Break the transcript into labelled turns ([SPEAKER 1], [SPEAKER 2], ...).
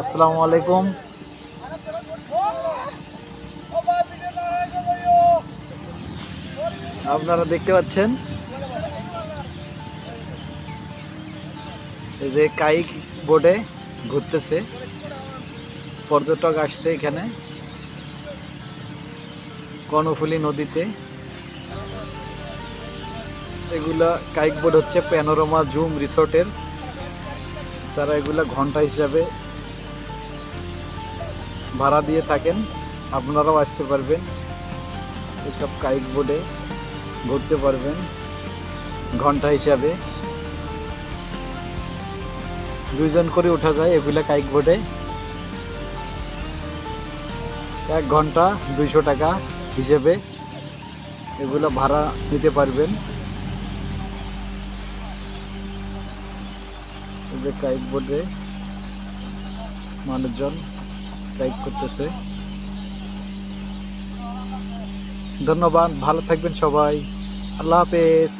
[SPEAKER 1] আসসালামু আলাইকুম। আপনারা দেখতে পাচ্ছেন এই যে কাইক বোটে ঘুরতেছে, পর্যটক আসছে এখানে কর্ণফুলী নদীতে। এগুলা কাইক বোট হচ্ছে প্যানোরামা জুম রিসোর্টের, তারা এগুলা ঘন্টা হিসাবে ভাড়া দিয়ে থাকেন। আপনারাও আসতে পারবেন, এসব কাইক বোটে ঘুরতে পারবেন ঘন্টা হিসাবে। 2 জন করে ওঠা যায় এগুলা কাইক বোটে। 1 ঘন্টা 200 টাকা হিসেবে এগুলা ভাড়া নিতে পারবেন। এই যে কাইক বোটে মানুষজন কাইক করতেছে। ধন্যবাদ, ভালো থাকবেন সবাই। আল্লাহ হাফেজ।